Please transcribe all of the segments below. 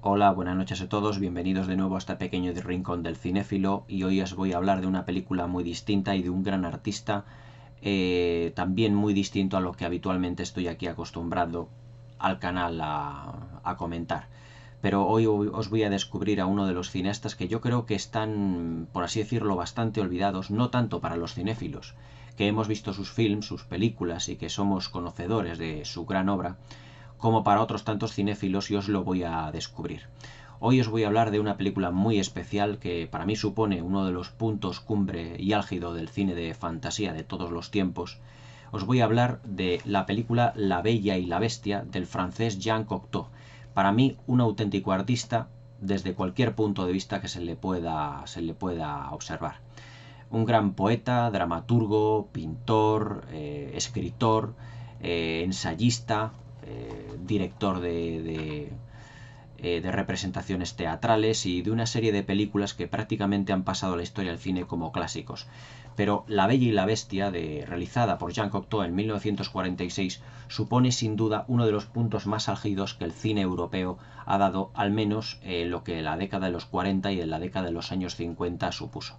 Hola, buenas noches a todos, bienvenidos de nuevo a este pequeño rincón del cinéfilo y hoy os voy a hablar de una película muy distinta y de un gran artista, también muy distinto a lo que habitualmente estoy aquí acostumbrado al canal a comentar. Pero hoy os voy a descubrir a uno de los cineastas que yo creo que están, por así decirlo, bastante olvidados, no tanto para los cinéfilos, que hemos visto sus films, sus películas y que somos conocedores de su gran obra, como para otros tantos cinéfilos y os lo voy a descubrir. Hoy os voy a hablar de una película muy especial que para mí supone uno de los puntos cumbre y álgido del cine de fantasía de todos los tiempos. Os voy a hablar de la película La Bella y la Bestia del francés Jean Cocteau. Para mí un auténtico artista desde cualquier punto de vista que se le pueda observar. Un gran poeta, dramaturgo, pintor, escritor, ensayista, director de representaciones teatrales y de una serie de películas que prácticamente han pasado a la historia del cine como clásicos. Pero La Bella y la Bestia, realizada por Jean Cocteau en 1946, supone sin duda uno de los puntos más álgidos que el cine europeo ha dado, al menos lo que la década de los 40 y en la década de los años 50 supuso.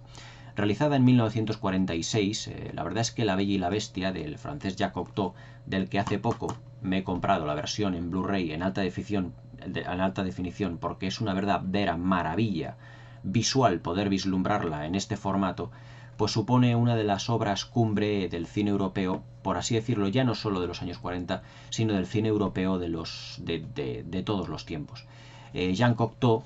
Realizada en 1946, la verdad es que La Bella y la Bestia del francés Jacques Cocteau, del que hace poco me he comprado la versión en Blu-ray en alta definición porque es una verdadera maravilla visual poder vislumbrarla en este formato, pues supone una de las obras cumbre del cine europeo, por así decirlo, ya no solo de los años 40, sino del cine europeo de todos los tiempos. Jean Cocteau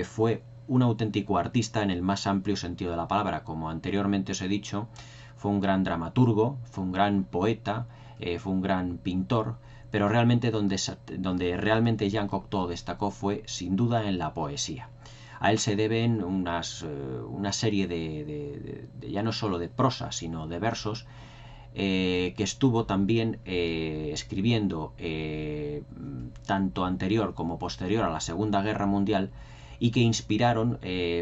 fue un auténtico artista en el más amplio sentido de la palabra. Como anteriormente os he dicho, fue un gran dramaturgo, fue un gran poeta, fue un gran pintor, pero realmente donde realmente Jean Cocteau destacó fue sin duda en la poesía. A él se deben una serie de ya no solo de prosa, sino de versos, que estuvo también escribiendo tanto anterior como posterior a la Segunda Guerra Mundial y que inspiraron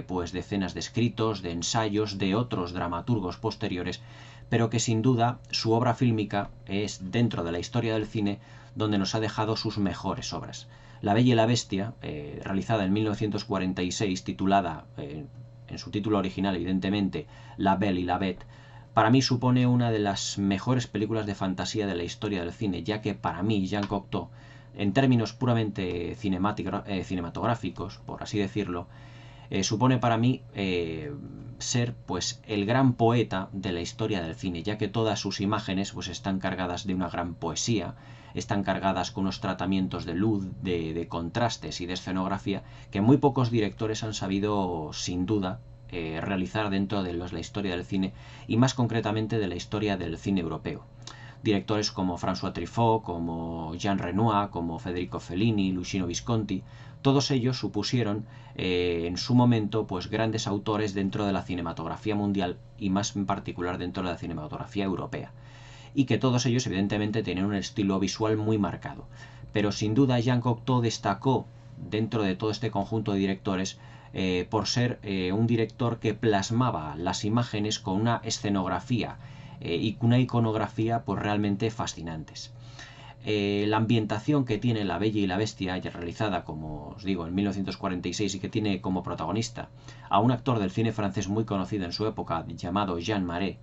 pues decenas de escritos, de ensayos de otros dramaturgos posteriores, pero que sin duda su obra fílmica es dentro de la historia del cine donde nos ha dejado sus mejores obras. La Bella y la Bestia, realizada en 1946, titulada en su título original evidentemente La Belle y la Bête, para mí supone una de las mejores películas de fantasía de la historia del cine, ya que para mí Jean Cocteau, en términos puramente cinematográficos, por así decirlo, supone para mí ser pues el gran poeta de la historia del cine, ya que todas sus imágenes pues están cargadas de una gran poesía, están cargadas con unos tratamientos de luz, de contrastes y de escenografía que muy pocos directores han sabido sin duda realizar dentro de la historia del cine y más concretamente de la historia del cine europeo. Directores como François Truffaut, como Jean Renoir, como Federico Fellini, Luchino Visconti, todos ellos supusieron en su momento pues grandes autores dentro de la cinematografía mundial y más en particular dentro de la cinematografía europea, y que todos ellos evidentemente tenían un estilo visual muy marcado, pero sin duda Jean Cocteau destacó dentro de todo este conjunto de directores por ser un director que plasmaba las imágenes con una escenografía y una iconografía pues realmente fascinantes. La ambientación que tiene La Bella y la Bestia, ya realizada, como os digo, en 1946 y que tiene como protagonista a un actor del cine francés muy conocido en su época llamado Jean Marais,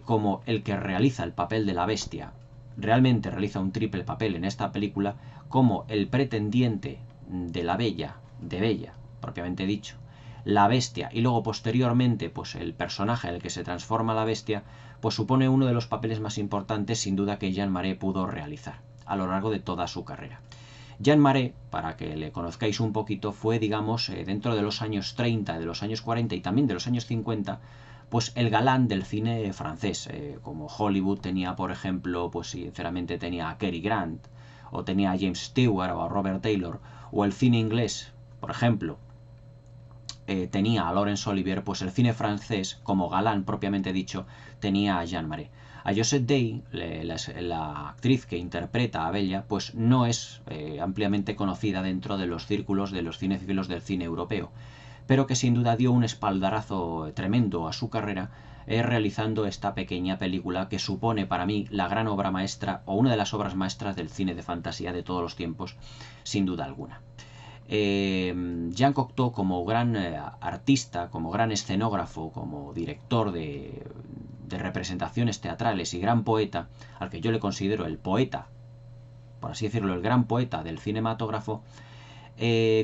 como el que realiza el papel de la bestia, realmente realiza un triple papel en esta película, como el pretendiente de la Bella, de Bella, propiamente dicho, la bestia y luego posteriormente pues el personaje en el que se transforma la bestia, pues supone uno de los papeles más importantes sin duda que Jean Marais pudo realizar a lo largo de toda su carrera. Jean Marais, para que le conozcáis un poquito, fue, digamos, dentro de los años 30, de los años 40 y también de los años 50, pues el galán del cine francés. Como Hollywood tenía, por ejemplo, pues sinceramente tenía a Cary Grant, o tenía a James Stewart, o a Robert Taylor, o el cine inglés, por ejemplo, tenía a Laurence Olivier, pues el cine francés, como galán propiamente dicho, tenía a Jean Marais. A Josette Day, la actriz que interpreta a Bella, pues no es ampliamente conocida dentro de los círculos de los cinéfilos del cine europeo, pero que sin duda dio un espaldarazo tremendo a su carrera realizando esta pequeña película que supone para mí la gran obra maestra o una de las obras maestras del cine de fantasía de todos los tiempos, sin duda alguna. Jean Cocteau, como gran artista, como gran escenógrafo, como director de representaciones teatrales y gran poeta, al que yo le considero el poeta, por así decirlo, el gran poeta del cinematógrafo,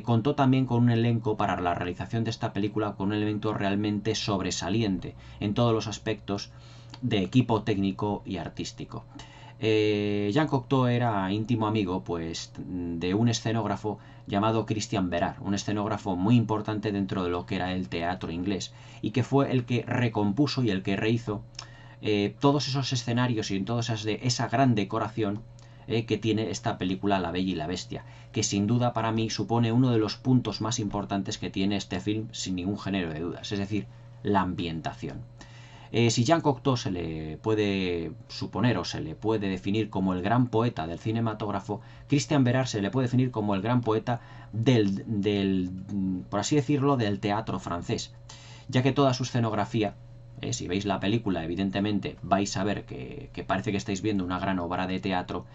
contó también con un elenco para la realización de esta película, con un elenco realmente sobresaliente en todos los aspectos de equipo técnico y artístico. Jean Cocteau era íntimo amigo, pues, de un escenógrafo llamado Christian Berard, un escenógrafo muy importante dentro de lo que era el teatro inglés, y que fue el que recompuso y el que rehizo todos esos escenarios y toda esa gran decoración que tiene esta película La Bella y la Bestia, que sin duda para mí supone uno de los puntos más importantes que tiene este film, sin ningún género de dudas, es decir, la ambientación. Si Jean Cocteau se le puede suponer o se le puede definir como el gran poeta del cinematógrafo, Christian Berard se le puede definir como el gran poeta por así decirlo, del teatro francés, ya que toda su escenografía, si veis la película, evidentemente vais a ver que parece que estáis viendo una gran obra de teatro.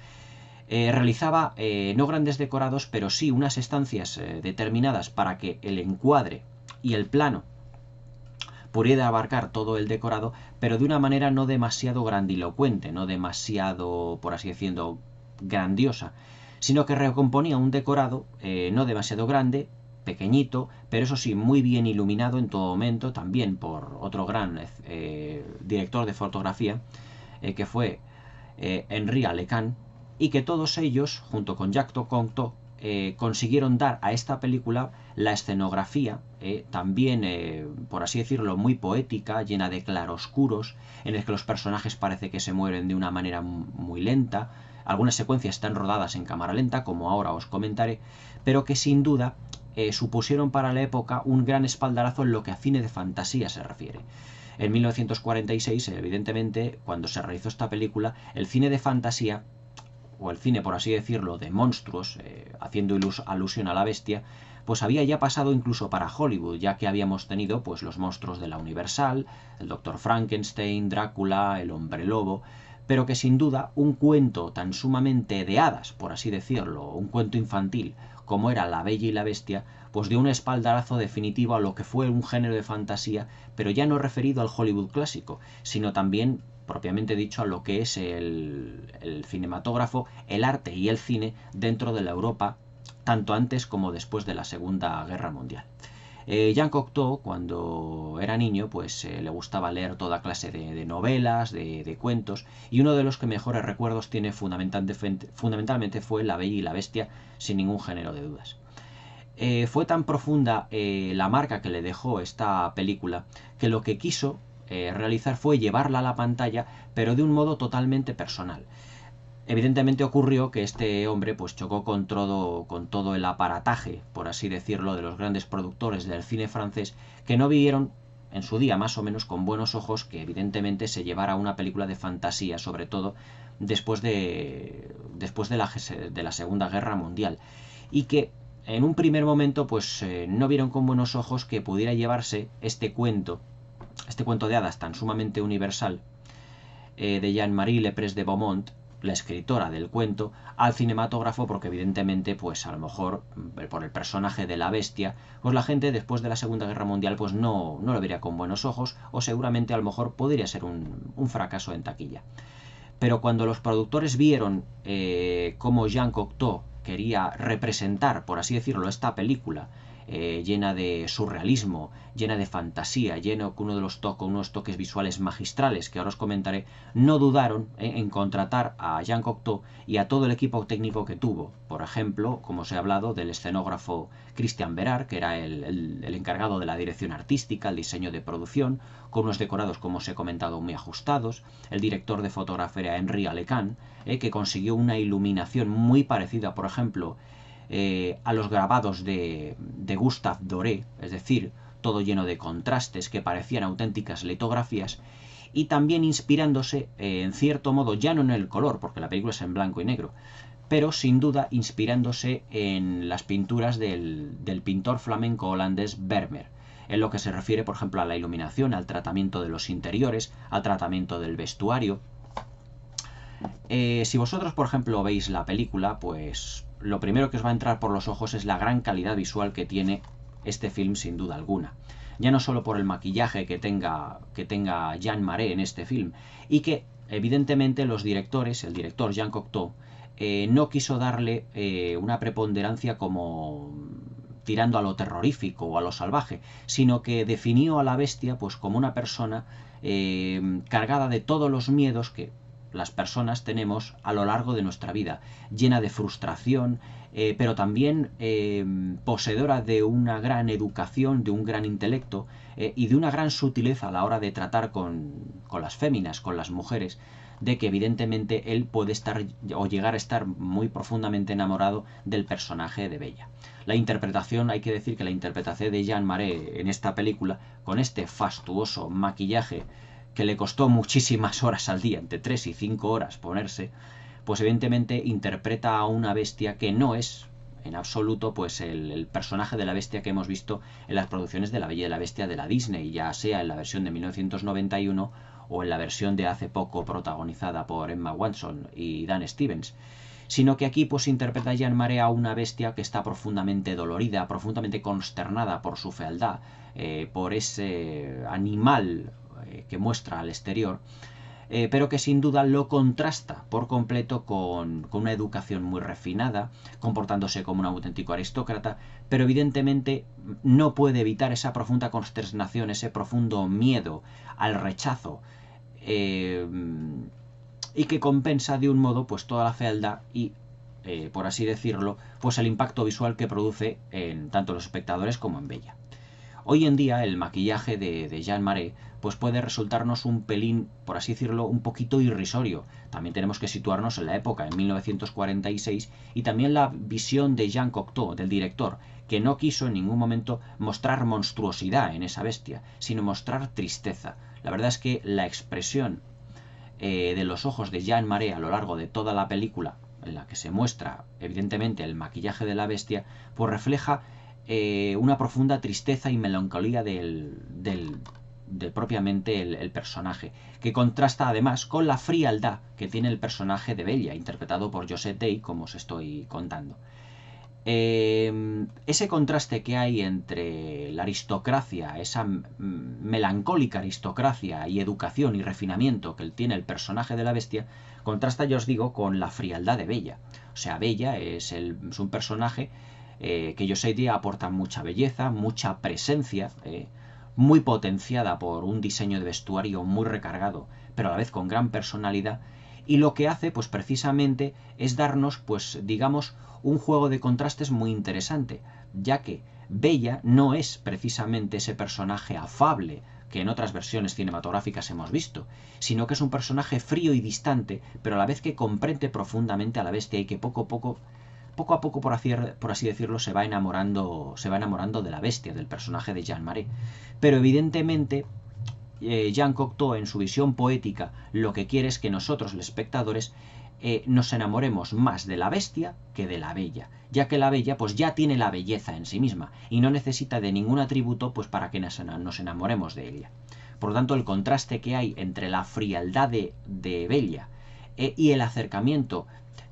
Realizaba no grandes decorados, pero sí unas estancias determinadas para que el encuadre y el plano pudiera abarcar todo el decorado, pero de una manera no demasiado grandilocuente, no demasiado, por así decirlo, grandiosa, sino que recomponía un decorado no demasiado grande, pequeñito, pero eso sí, muy bien iluminado en todo momento, también por otro gran director de fotografía, que fue Henri Alecan, y que todos ellos, junto con Jacques Cocteau, consiguieron dar a esta película la escenografía, también, por así decirlo, muy poética, llena de claroscuros, en el que los personajes parece que se mueven de una manera muy lenta. Algunas secuencias están rodadas en cámara lenta, como ahora os comentaré, pero que sin duda supusieron para la época un gran espaldarazo en lo que a cine de fantasía se refiere. En 1946, evidentemente, cuando se realizó esta película, el cine de fantasía, o el cine, por así decirlo, de monstruos, haciendo alusión a la bestia, pues había ya pasado incluso para Hollywood, ya que habíamos tenido pues los monstruos de la Universal, el Dr. Frankenstein, Drácula, el Hombre Lobo, pero que sin duda un cuento tan sumamente de hadas, por así decirlo, un cuento infantil, como era La Bella y la Bestia, pues dio un espaldarazo definitivo a lo que fue un género de fantasía, pero ya no referido al Hollywood clásico, sino también propiamente dicho a lo que es el cinematógrafo, el arte y el cine dentro de la Europa, tanto antes como después de la Segunda Guerra Mundial. Jean Cocteau, cuando era niño, pues le gustaba leer toda clase de novelas, de cuentos, y uno de los que mejores recuerdos tiene fundamentalmente fue La Bella y la Bestia, sin ningún género de dudas. Fue tan profunda la marca que le dejó esta película, que lo que quiso realizar fue llevarla a la pantalla, pero de un modo totalmente personal. Evidentemente ocurrió que este hombre pues chocó con todo el aparataje, por así decirlo, de los grandes productores del cine francés, que no vieron en su día más o menos con buenos ojos que evidentemente se llevara una película de fantasía, sobre todo después de la Segunda Guerra Mundial, y que en un primer momento pues no vieron con buenos ojos que pudiera llevarse este cuento de hadas tan sumamente universal de Jean-Marie Lepres de Beaumont, la escritora del cuento, al cinematógrafo, porque evidentemente, pues a lo mejor por el personaje de la bestia, pues la gente después de la Segunda Guerra Mundial pues no lo vería con buenos ojos, o seguramente a lo mejor podría ser un fracaso en taquilla. Pero cuando los productores vieron cómo Jean Cocteau quería representar, por así decirlo, esta película, llena de surrealismo, llena de fantasía, llena con unos toques visuales magistrales que ahora os comentaré, no dudaron en contratar a Jean Cocteau y a todo el equipo técnico que tuvo. Por ejemplo, como os he hablado, del escenógrafo Christian Berard, que era el encargado de la dirección artística, el diseño de producción, con unos decorados, como os he comentado, muy ajustados, el director de fotografía Henri Alecan, que consiguió una iluminación muy parecida, por ejemplo, a los grabados de Gustave Doré, es decir, todo lleno de contrastes que parecían auténticas litografías, y también inspirándose, en cierto modo, ya no en el color, porque la película es en blanco y negro, pero sin duda inspirándose en las pinturas del pintor flamenco holandés Vermeer, en lo que se refiere, por ejemplo, a la iluminación, al tratamiento de los interiores, al tratamiento del vestuario. Si vosotros, por ejemplo, veis la película, pues lo primero que os va a entrar por los ojos es la gran calidad visual que tiene este film, sin duda alguna. Ya no solo por el maquillaje que tenga Jean Marais en este film, y que evidentemente los directores, el director Jean Cocteau, no quiso darle una preponderancia como tirando a lo terrorífico o a lo salvaje, sino que definió a la bestia pues como una persona cargada de todos los miedos que las personas tenemos a lo largo de nuestra vida, llena de frustración, pero también poseedora de una gran educación, de un gran intelecto y de una gran sutileza a la hora de tratar con las féminas, con las mujeres, de que evidentemente él puede estar o llegar a estar muy profundamente enamorado del personaje de Bella. La interpretación, hay que decir que la interpretación de Jean Marais en esta película, con este fastuoso maquillaje que le costó muchísimas horas al día, entre 3 y 5 horas ponerse, pues evidentemente interpreta a una bestia que no es en absoluto pues el personaje de la bestia que hemos visto en las producciones de La Bella y la Bestia de la Disney, ya sea en la versión de 1991 o en la versión de hace poco protagonizada por Emma Watson y Dan Stevens, sino que aquí pues interpreta Jean Marais a una bestia que está profundamente dolorida, profundamente consternada por su fealdad, por ese animal que muestra al exterior, pero que sin duda lo contrasta por completo con una educación muy refinada, comportándose como un auténtico aristócrata, pero evidentemente no puede evitar esa profunda consternación, ese profundo miedo al rechazo, y que compensa de un modo pues toda la fealdad y, por así decirlo, pues el impacto visual que produce en tanto los espectadores como en Bella. Hoy en día el maquillaje de Jean Marais pues puede resultarnos un pelín, por así decirlo, un poquito irrisorio. También tenemos que situarnos en la época, en 1946, y también la visión de Jean Cocteau, del director, que no quiso en ningún momento mostrar monstruosidad en esa bestia, sino mostrar tristeza. La verdad es que la expresión de los ojos de Jean Marais a lo largo de toda la película, en la que se muestra evidentemente el maquillaje de la bestia, pues refleja una profunda tristeza y melancolía de propiamente el personaje, que contrasta además con la frialdad que tiene el personaje de Bella, interpretado por Josette Day, como os estoy contando. Ese contraste que hay entre la aristocracia, esa melancólica aristocracia y educación y refinamiento que tiene el personaje de la bestia, contrasta, ya os digo, con la frialdad de Bella. O sea, Bella es un personaje que Josette Day aporta mucha belleza, mucha presencia, muy potenciada por un diseño de vestuario muy recargado, pero a la vez con gran personalidad, y lo que hace pues precisamente es darnos pues digamos un juego de contrastes muy interesante, ya que Bella no es precisamente ese personaje afable que en otras versiones cinematográficas hemos visto, sino que es un personaje frío y distante, pero a la vez que comprende profundamente a la bestia y que poco a poco, por así decirlo, se va enamorando de la bestia, del personaje de Jean Marais. Pero evidentemente Jean Cocteau, en su visión poética, lo que quiere es que nosotros, los espectadores, nos enamoremos más de la bestia que de la bella, ya que la bella pues ya tiene la belleza en sí misma y no necesita de ningún atributo pues para que nos enamoremos de ella. Por lo tanto, el contraste que hay entre la frialdad de Bella y el acercamiento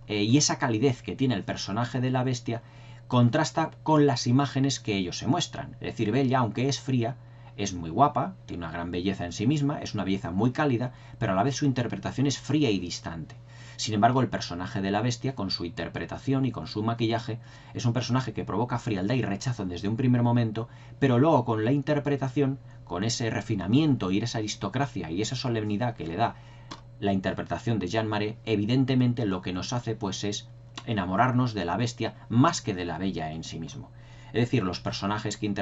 y esa calidez que tiene el personaje de la bestia contrasta con las imágenes que ellos se muestran. Es decir, Bella, aunque es fría, es muy guapa, tiene una gran belleza en sí misma, es una belleza muy cálida, pero a la vez su interpretación es fría y distante. Sin embargo, el personaje de la bestia, con su interpretación y con su maquillaje, es un personaje que provoca frialdad y rechazo desde un primer momento, pero luego con la interpretación, con ese refinamiento y esa aristocracia y esa solemnidad que le da la interpretación de Jean Marais, evidentemente lo que nos hace pues es enamorarnos de la bestia más que de la bella en sí mismo. Es decir, los personajes que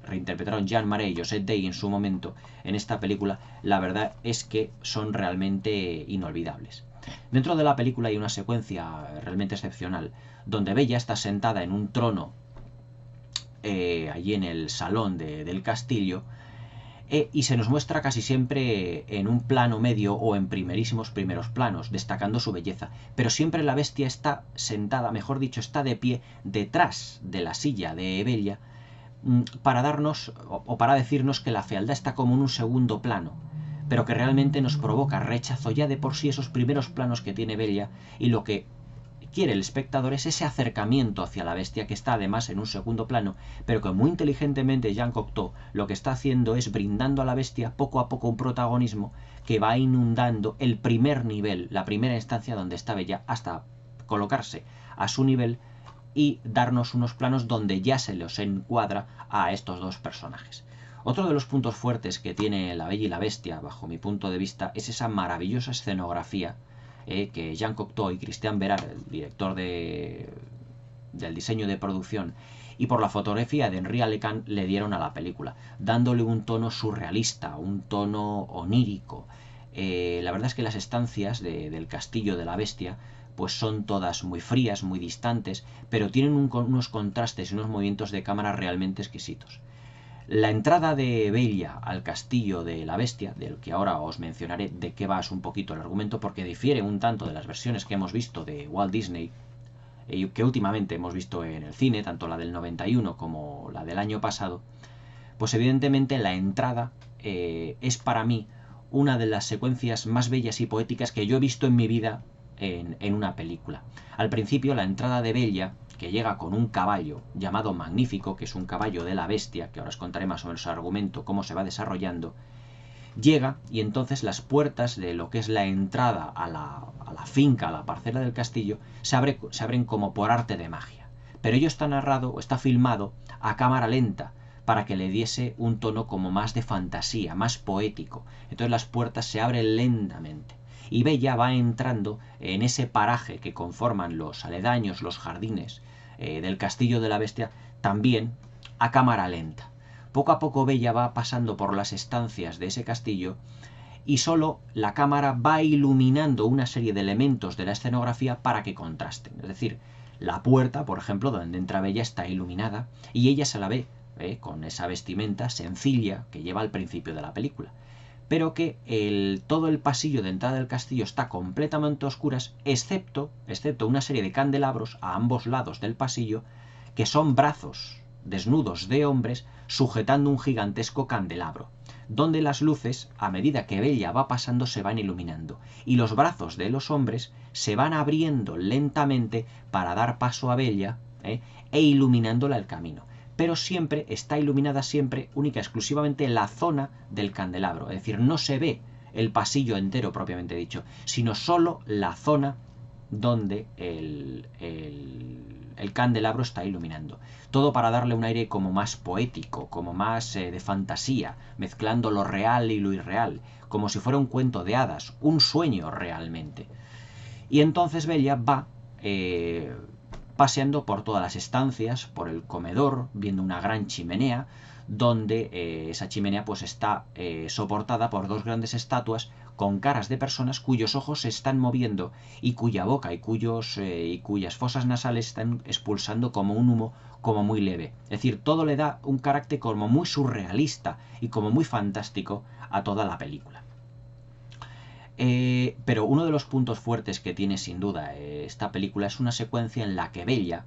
reinterpretaron Jean Marais y Josette Day en su momento en esta película, la verdad es que son realmente inolvidables. Dentro de la película hay una secuencia realmente excepcional, donde Bella está sentada en un trono allí en el salón del castillo, y se nos muestra casi siempre en un plano medio o en primerísimos primeros planos, destacando su belleza. Pero siempre la bestia está sentada, mejor dicho, está de pie detrás de la silla de Bella, para darnos o para decirnos que la fealdad está como en un segundo plano. pero que realmente nos provoca rechazo ya de por sí esos primeros planos que tiene Bella, y lo que quiere el espectador es ese acercamiento hacia la bestia, que está además en un segundo plano, pero que muy inteligentemente Jean Cocteau lo que está haciendo es brindando a la bestia poco a poco un protagonismo que va inundando el primer nivel, la primera instancia donde está Bella, hasta colocarse a su nivel y darnos unos planos donde ya se los encuadra a estos dos personajes. Otro de los puntos fuertes que tiene La Bella y la Bestia, bajo mi punto de vista, es esa maravillosa escenografía que Jean Cocteau y Christian Bérard, el director del diseño de producción, y por la fotografía de Henri Alecan, le dieron a la película, dándole un tono surrealista, un tono onírico. La verdad es que las estancias del castillo de la bestia pues son todas muy frías, muy distantes, pero tienen unos contrastes y unos movimientos de cámara realmente exquisitos. La entrada de Bella al castillo de la bestia, del que ahora os mencionaré de qué va un poquito el argumento, porque difiere un tanto de las versiones que hemos visto de Walt Disney, que últimamente hemos visto en el cine, tanto la del 91 como la del año pasado, pues evidentemente la entrada es para mí una de las secuencias más bellas y poéticas que yo he visto en mi vida en una película. Al principio, la entrada de Bella, que llega con un caballo llamado Magnífico, que es un caballo de la bestia, que ahora os contaré más o menos el argumento, cómo se va desarrollando, llega y entonces las puertas de lo que es la entrada a la finca, a la parcela del castillo, se abren como por arte de magia. Pero ello está narrado o está filmado a cámara lenta, para que le diese un tono como más de fantasía, más poético. Entonces las puertas se abren lentamente y Bella va entrando en ese paraje que conforman los aledaños, los jardines del castillo de la bestia, también a cámara lenta. Poco a poco Bella va pasando por las estancias de ese castillo y solo la cámara va iluminando una serie de elementos de la escenografía para que contrasten. Es decir, la puerta, por ejemplo, donde entra Bella, está iluminada y ella se la ve con esa vestimenta sencilla que lleva al principio de la película, pero que todo el pasillo de entrada del castillo está completamente a oscuras, excepto una serie de candelabros a ambos lados del pasillo, que son brazos desnudos de hombres sujetando un gigantesco candelabro, donde las luces, a medida que Bella va pasando, se van iluminando, y los brazos de los hombres se van abriendo lentamente para dar paso a Bella e iluminándola el camino. Pero siempre está iluminada, siempre, única y exclusivamente la zona del candelabro. Es decir, no se ve el pasillo entero propiamente dicho, sino solo la zona donde el candelabro está iluminando. Todo para darle un aire como más poético, como más de fantasía, mezclando lo real y lo irreal, como si fuera un cuento de hadas, un sueño realmente. Y entonces Bella va paseando por todas las estancias, por el comedor, viendo una gran chimenea, donde esa chimenea pues está soportada por dos grandes estatuas con caras de personas cuyos ojos se están moviendo y cuya boca y cuyas fosas nasales están expulsando como un humo como muy leve. Es decir, todo le da un carácter como muy surrealista y como muy fantástico a toda la película. Pero uno de los puntos fuertes que tiene sin duda esta película es una secuencia en la que Bella,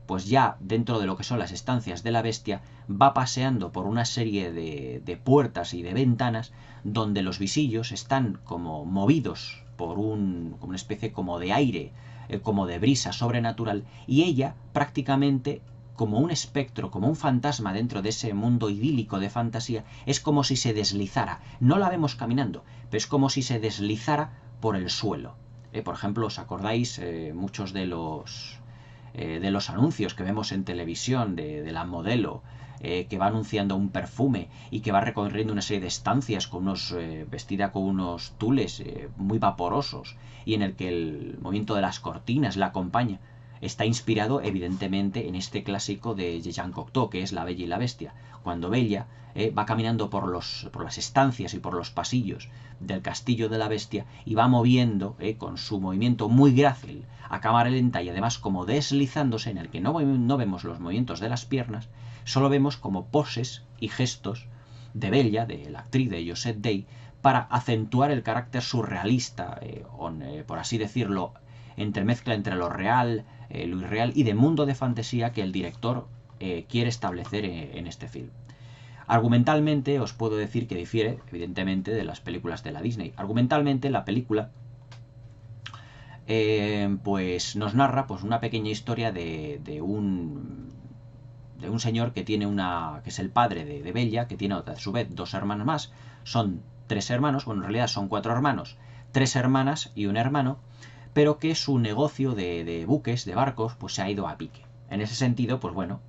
pues ya dentro de lo que son las estancias de la bestia, va paseando por una serie de puertas y de ventanas donde los visillos están como movidos por como una especie como de aire, como de brisa sobrenatural, y ella prácticamente como un espectro, como un fantasma dentro de ese mundo idílico de fantasía, es como si se deslizara. No la vemos caminando, pero es como si se deslizara por el suelo. Por ejemplo, ¿os acordáis muchos de los anuncios que vemos en televisión de la modelo que va anunciando un perfume y que va recorriendo una serie de estancias vestida con unos tules muy vaporosos y en el que el movimiento de las cortinas la acompaña? Está inspirado evidentemente en este clásico de Jean Cocteau, que es La Bella y la Bestia, cuando Bella va caminando por las estancias y por los pasillos del castillo de la bestia y va moviendo con su movimiento muy grácil a cámara lenta y además como deslizándose, en el que no vemos los movimientos de las piernas, solo vemos como poses y gestos de Bella, de la actriz de Josette Day, para acentuar el carácter surrealista, por así decirlo, entremezcla entre lo real, lo irreal y de mundo de fantasía que el director quiere establecer en este film. Argumentalmente os puedo decir que difiere, evidentemente, de las películas de la Disney. Argumentalmente la película pues nos narra pues una pequeña historia de un señor que tiene que es el padre de Bella, que tiene a su vez 2 hermanos más. Son 3 hermanos, bueno, en realidad son 4 hermanos, 3 hermanas y un hermano, pero que su negocio de buques, de barcos, pues se ha ido a pique. En ese sentido, pues bueno,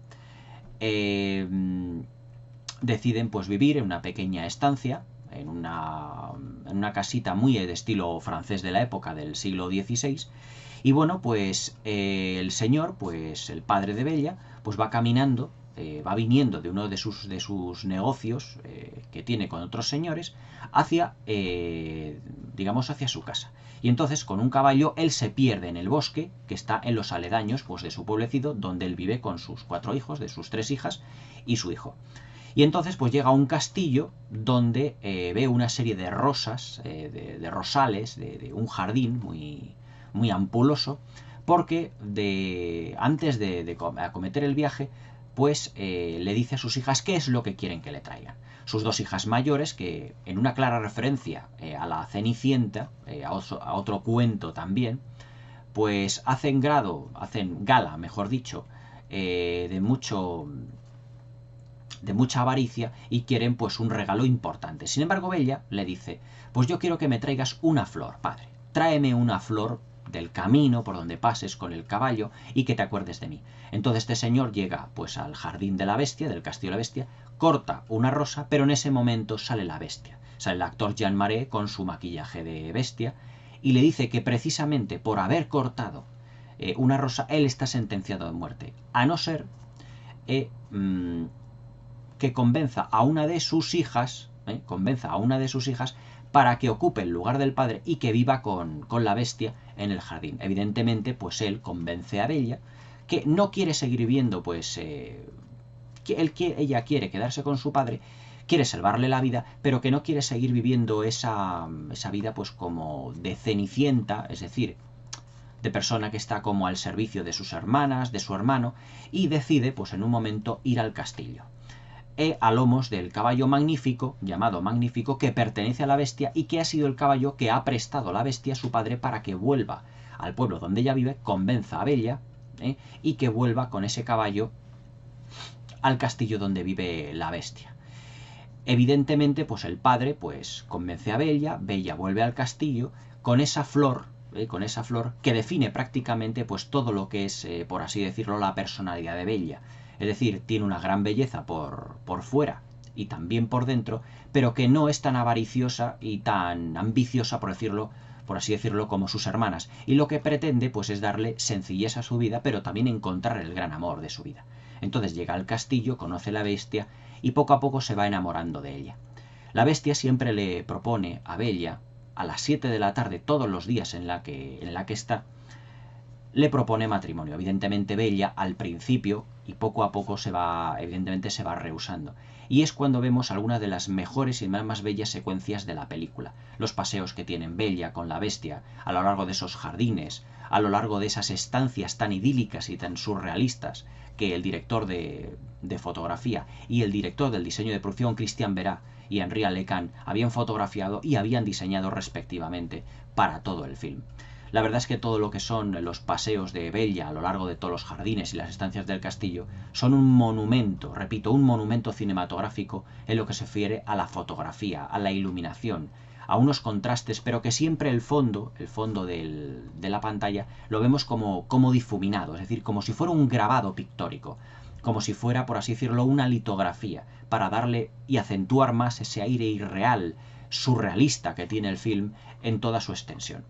deciden pues vivir en una pequeña estancia, en una casita muy de estilo francés de la época, del siglo XVI. Y bueno, pues el señor, pues el padre de Bella, pues va caminando, va viniendo de uno de sus negocios que tiene con otros señores hacia, digamos, hacia su casa. Y entonces con un caballo él se pierde en el bosque que está en los aledaños pues, de su pueblecito, donde él vive con sus 4 hijos, de sus 3 hijas y su hijo. Y entonces pues llega a un castillo donde ve una serie de rosas, de rosales, de un jardín muy ampuloso, porque antes de acometer el viaje, pues le dice a sus hijas qué es lo que quieren que le traigan. Sus 2 hijas mayores, que en una clara referencia a la Cenicienta, a otro cuento también, pues hacen gala, mejor dicho, de mucha avaricia y quieren pues un regalo importante. Sin embargo, Bella le dice, pues yo quiero que me traigas una flor, padre. Tráeme una flor del camino por donde pases con el caballo y que te acuerdes de mí. Entonces este señor llega pues al jardín de la bestia, del castillo de la bestia, corta una rosa, pero en ese momento sale la bestia. Sale el actor Jean Marais con su maquillaje de bestia y le dice que precisamente por haber cortado una rosa, él está sentenciado a muerte, a no ser que convenza a una de sus hijas, para que ocupe el lugar del padre y que viva con la bestia en el jardín. Evidentemente, pues él convence a Bella que no quiere seguir viviendo, pues ella quiere quedarse con su padre, quiere salvarle la vida, pero que no quiere seguir viviendo esa vida pues como de cenicienta, es decir, de persona que está como al servicio de sus hermanas, de su hermano, y decide pues en un momento ir al castillo. A lomos del caballo Magnífico, llamado Magnífico, que pertenece a la bestia y que ha sido el caballo que ha prestado la bestia a su padre para que vuelva al pueblo donde ella vive, convenza a Bella y que vuelva con ese caballo al castillo donde vive la bestia. Evidentemente, pues el padre pues convence a Bella, Bella vuelve al castillo con esa flor que define prácticamente pues todo lo que es, por así decirlo, la personalidad de Bella. Es decir, tiene una gran belleza por fuera y también por dentro, pero que no es tan avariciosa y tan ambiciosa, por así decirlo, como sus hermanas. Y lo que pretende, pues, es darle sencillez a su vida, pero también encontrar el gran amor de su vida. Entonces llega al castillo, conoce a la bestia y poco a poco se va enamorando de ella. La bestia siempre le propone a Bella, a las 7 de la tarde, todos los días en la que está, le propone matrimonio. Evidentemente Bella al principio y poco a poco evidentemente se va rehusando. Y es cuando vemos algunas de las mejores y más bellas secuencias de la película. Los paseos que tienen Bella con la bestia a lo largo de esos jardines, a lo largo de esas estancias tan idílicas y tan surrealistas que el director de fotografía y el director del diseño de producción, Christian Berah y Henri Alecan, habían fotografiado y habían diseñado respectivamente para todo el film. La verdad es que todo lo que son los paseos de Bella a lo largo de todos los jardines y las estancias del castillo son un monumento, repito, un monumento cinematográfico en lo que se refiere a la fotografía, a la iluminación, a unos contrastes, pero que siempre el fondo de la pantalla lo vemos como difuminado, es decir, como si fuera un grabado pictórico, como si fuera, por así decirlo, una litografía, para darle y acentuar más ese aire irreal, surrealista que tiene el film en toda su extensión.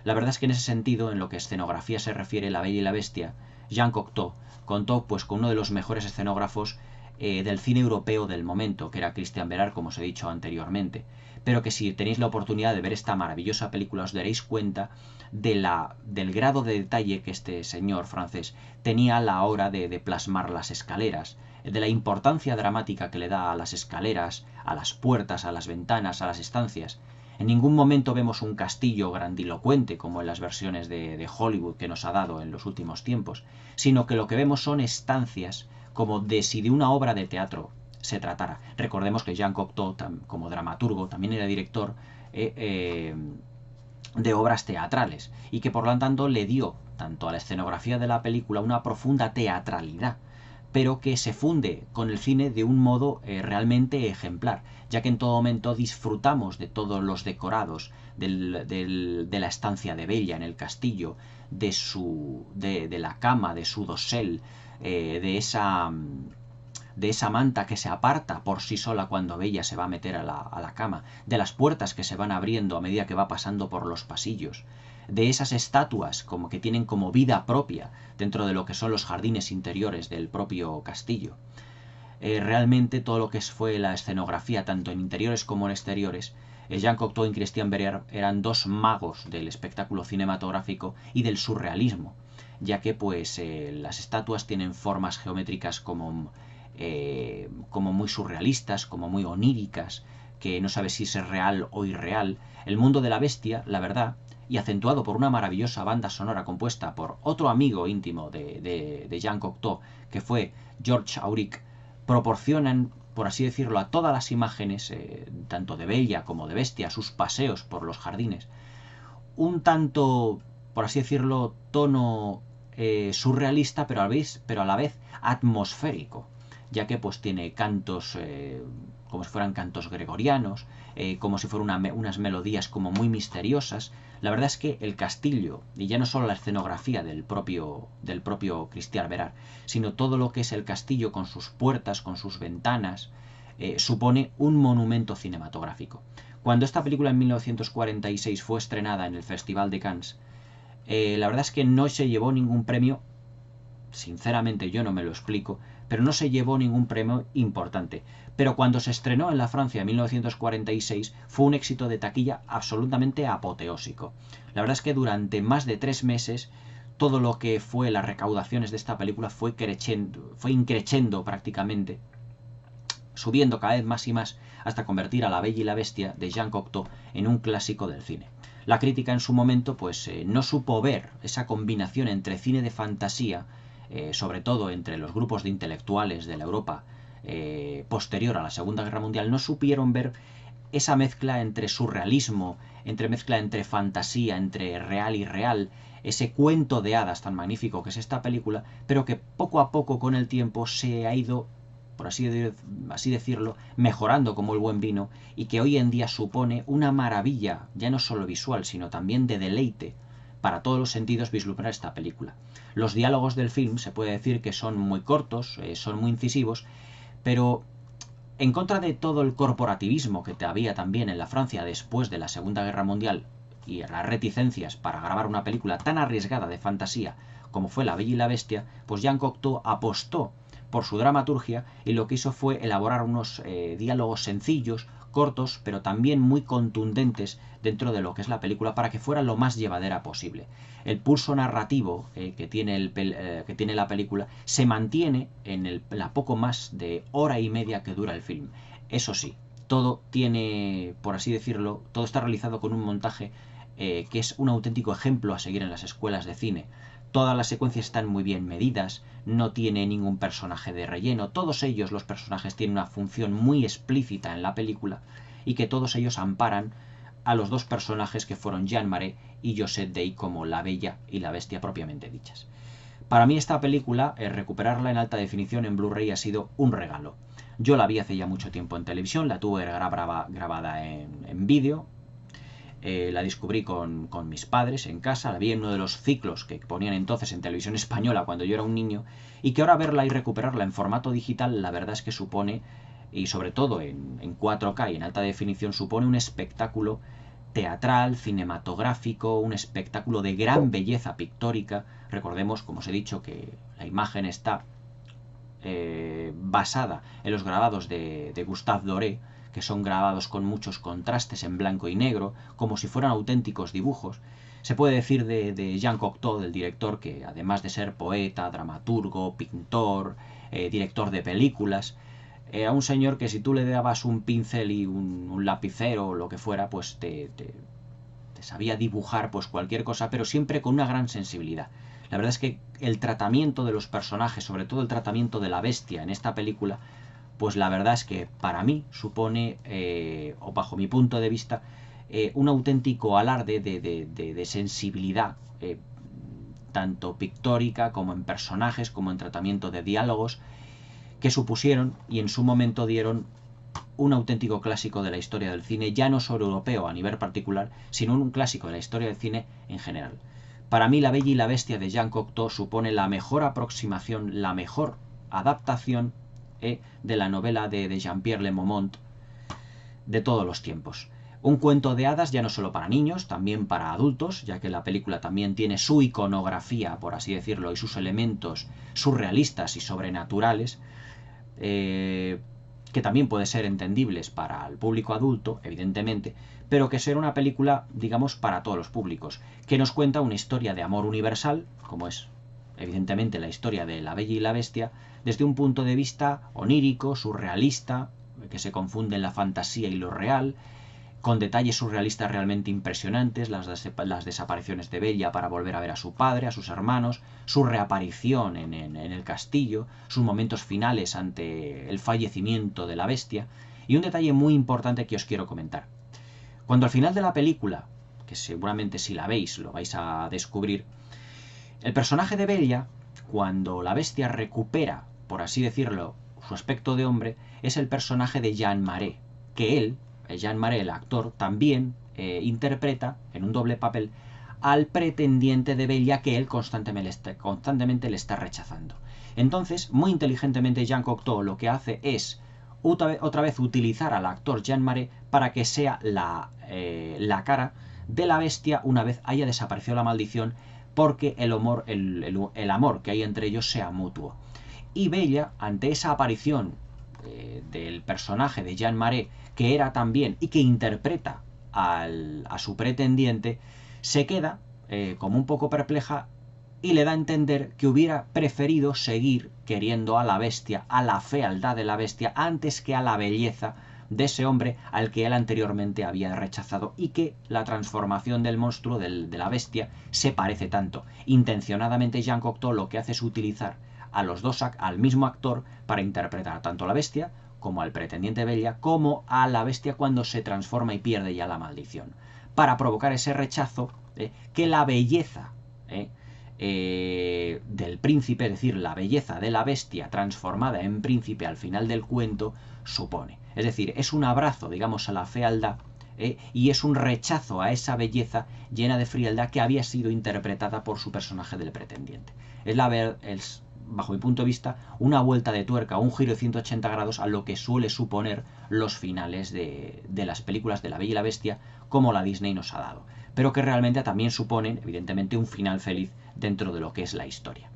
La verdad es que en ese sentido, en lo que escenografía se refiere, La Bella y la Bestia, Jean Cocteau contó pues con uno de los mejores escenógrafos del cine europeo del momento, que era Christian Berah, como os he dicho anteriormente, pero que si tenéis la oportunidad de ver esta maravillosa película os daréis cuenta del grado de detalle que este señor francés tenía a la hora de plasmar las escaleras, de la importancia dramática que le da a las escaleras, a las puertas, a las ventanas, a las estancias. En ningún momento vemos un castillo grandilocuente como en las versiones de Hollywood que nos ha dado en los últimos tiempos, sino que lo que vemos son estancias como si de una obra de teatro se tratara. Recordemos que Jean Cocteau, como dramaturgo, también era director de obras teatrales y que por lo tanto le dio tanto a la escenografía de la película una profunda teatralidad, pero que se funde con el cine de un modo realmente ejemplar, ya que en todo momento disfrutamos de todos los decorados de la estancia de Bella en el castillo, de la cama, de su dosel, de esa manta que se aparta por sí sola cuando Bella se va a meter a la cama, de las puertas que se van abriendo a medida que va pasando por los pasillos, de esas estatuas como que tienen como vida propia dentro de lo que son los jardines interiores del propio castillo. Realmente todo lo que fue la escenografía, tanto en interiores como en exteriores, Jean Cocteau y Christian Berrier eran dos magos del espectáculo cinematográfico y del surrealismo, ya que pues las estatuas tienen formas geométricas como muy surrealistas, como muy oníricas, que no sabes si es real o irreal. El mundo de la bestia, la verdad, y acentuado por una maravillosa banda sonora compuesta por otro amigo íntimo de Jean Cocteau, que fue Georges Auric, proporcionan, por así decirlo, a todas las imágenes, tanto de Bella como de Bestia, sus paseos por los jardines, un tanto, por así decirlo, tono surrealista, pero a la vez atmosférico, ya que pues tiene cantos como si fueran cantos gregorianos, como si fueran unas melodías como muy misteriosas. La verdad es que el castillo, y ya no solo la escenografía del propio Christian Berard, sino todo lo que es el castillo con sus puertas, con sus ventanas, supone un monumento cinematográfico. Cuando esta película en 1946 fue estrenada en el Festival de Cannes, la verdad es que no se llevó ningún premio, sinceramente yo no me lo explico, pero no se llevó ningún premio importante. Pero cuando se estrenó en la Francia en 1946 fue un éxito de taquilla absolutamente apoteósico. La verdad es que durante más de 3 meses todo lo que fue las recaudaciones de esta película fue increciendo prácticamente, subiendo cada vez más y más hasta convertir a La Bella y la Bestia de Jean Cocteau en un clásico del cine. La crítica en su momento pues no supo ver esa combinación entre cine de fantasía, sobre todo entre los grupos de intelectuales de la Europa posterior a la Segunda Guerra Mundial, no supieron ver esa mezcla entre surrealismo, mezcla entre fantasía, entre real y real, ese cuento de hadas tan magnífico que es esta película, pero que poco a poco con el tiempo se ha ido, por así decirlo, mejorando como el buen vino, y que hoy en día supone una maravilla, ya no solo visual, sino también de deleite para todos los sentidos vislumbrar esta película. Los diálogos del film se puede decir que son muy cortos, son muy incisivos, pero en contra de todo el corporativismo que había también en la Francia después de la Segunda Guerra Mundial y las reticencias para grabar una película tan arriesgada de fantasía como fue La Bella y la Bestia, pues Jean Cocteau apostó por su dramaturgia y lo que hizo fue elaborar unos diálogos sencillos, cortos, pero también muy contundentes dentro de lo que es la película para que fuera lo más llevadera posible. El pulso narrativo que tiene la película se mantiene en la poco más de hora y media que dura el film. Eso sí, todo tiene, por así decirlo, todo está realizado con un montaje que es un auténtico ejemplo a seguir en las escuelas de cine. Todas las secuencias están muy bien medidas, no tiene ningún personaje de relleno, todos ellos, los personajes, tienen una función muy explícita en la película y que todos ellos amparan a los dos personajes que fueron Jean Marais y Josette Day como la Bella y la Bestia propiamente dichas. Para mí esta película, recuperarla en alta definición en Blu-ray ha sido un regalo. Yo la vi hace ya mucho tiempo en televisión, la tuve grabada en vídeo. La descubrí con mis padres en casa, la vi en uno de los ciclos que ponían entonces en televisión española cuando yo era un niño, y que ahora verla y recuperarla en formato digital, la verdad es que supone, y sobre todo en 4K y en alta definición, supone un espectáculo teatral, cinematográfico, un espectáculo de gran belleza pictórica. Recordemos, como os he dicho, que la imagen está basada en los grabados de Gustave Doré, que son grabados con muchos contrastes en blanco y negro, como si fueran auténticos dibujos. Se puede decir de Jean Cocteau, del director, que además de ser poeta, dramaturgo, pintor, director de películas, era un señor que si tú le dabas un pincel y un lapicero o lo que fuera, pues te sabía dibujar pues cualquier cosa, pero siempre con una gran sensibilidad. La verdad es que el tratamiento de los personajes, sobre todo el tratamiento de la bestia en esta película, pues la verdad es que para mí supone, o bajo mi punto de vista, un auténtico alarde de sensibilidad, tanto pictórica como en personajes, como en tratamiento de diálogos, que supusieron y en su momento dieron un auténtico clásico de la historia del cine, ya no solo europeo a nivel particular, sino un clásico de la historia del cine en general. Para mí, La Bella y la Bestia de Jean Cocteau supone la mejor aproximación, la mejor adaptación de la novela de Jean-Pierre Le Momont de todos los tiempos. Un cuento de hadas ya no solo para niños, también para adultos, ya que la película también tiene su iconografía, por así decirlo, y sus elementos surrealistas y sobrenaturales, que también pueden ser entendibles para el público adulto, evidentemente, pero que será una película, digamos, para todos los públicos, que nos cuenta una historia de amor universal, como es evidentemente la historia de La Bella y la Bestia, desde un punto de vista onírico, surrealista, que se confunde en la fantasía y lo real, con detalles surrealistas realmente impresionantes, las desapariciones de Bella para volver a ver a su padre, a sus hermanos, su reaparición en el castillo, sus momentos finales ante el fallecimiento de la bestia, y un detalle muy importante que os quiero comentar. Cuando al final de la película, que seguramente si la veis lo vais a descubrir, el personaje de Bella, cuando la bestia recupera, por así decirlo, su aspecto de hombre, es el personaje de Jean Marais, que él, Jean Marais, el actor, también interpreta en un doble papel al pretendiente de Bella que él constantemente le está rechazando. Entonces, muy inteligentemente, Jean Cocteau lo que hace es otra vez utilizar al actor Jean Marais para que sea la cara de la bestia una vez haya desaparecido la maldición, porque el amor que hay entre ellos sea mutuo. Y Bella, ante esa aparición del personaje de Jean Marais, que era también y que interpreta a su pretendiente, se queda como un poco perpleja y le da a entender que hubiera preferido seguir queriendo a la bestia, a la fealdad de la bestia, antes que a la belleza de ese hombre al que él anteriormente había rechazado, y que la transformación del monstruo, de la bestia, se parece tanto. Intencionadamente Jean Cocteau lo que hace es utilizar a los dos, al mismo actor, para interpretar tanto a la bestia como al pretendiente Bella, como a la bestia cuando se transforma y pierde ya la maldición, para provocar ese rechazo que la belleza del príncipe, es decir, la belleza de la bestia transformada en príncipe al final del cuento, supone. Es decir, es un abrazo, digamos, a la fealdad, y es un rechazo a esa belleza llena de frialdad que había sido interpretada por su personaje del pretendiente. Es, bajo mi punto de vista, una vuelta de tuerca, un giro de 180 grados a lo que suele suponer los finales de las películas de La Bella y la Bestia, como la Disney nos ha dado, pero que realmente también suponen, evidentemente, un final feliz dentro de lo que es la historia.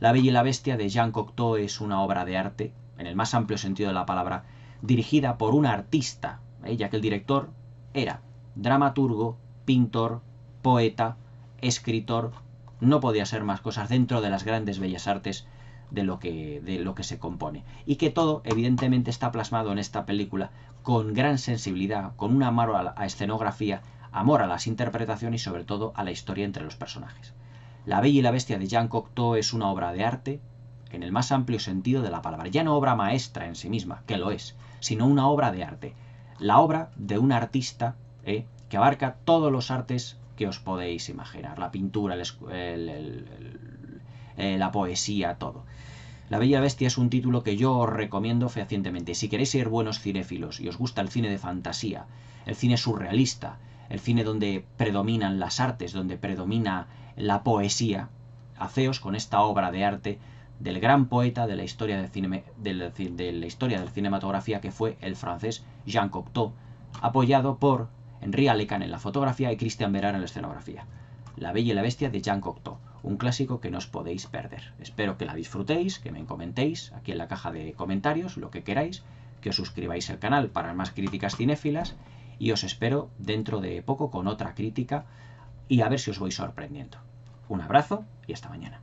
La Bella y la Bestia de Jean Cocteau es una obra de arte, en el más amplio sentido de la palabra, dirigida por un artista, ya que el director era dramaturgo, pintor, poeta, escritor, no podía ser más cosas dentro de las grandes bellas artes de lo que se compone, y que todo evidentemente está plasmado en esta película con gran sensibilidad, con un amor a la escenografía, amor a las interpretaciones y sobre todo a la historia entre los personajes. La Bella y la Bestia de Jean Cocteau es una obra de arte en el más amplio sentido de la palabra, ya no obra maestra en sí misma, que lo es, sino una obra de arte, la obra de un artista que abarca todos los artes que os podéis imaginar, la pintura, la poesía, todo. La Bella y la Bestia es un título que yo os recomiendo fehacientemente. Si queréis ser buenos cinéfilos y os gusta el cine de fantasía, el cine surrealista, el cine donde predominan las artes, donde predomina la poesía, haceos con esta obra de arte del gran poeta de la historia de la cinematografía, que fue el francés Jean Cocteau, apoyado por Henri Alecan en la fotografía y Christian Bérard en la escenografía. La Bella y la Bestia de Jean Cocteau, un clásico que no os podéis perder. Espero que la disfrutéis, que me comentéis aquí en la caja de comentarios lo que queráis, que os suscribáis al canal para más críticas cinéfilas, y os espero dentro de poco con otra crítica y a ver si os voy sorprendiendo. Un abrazo y hasta mañana.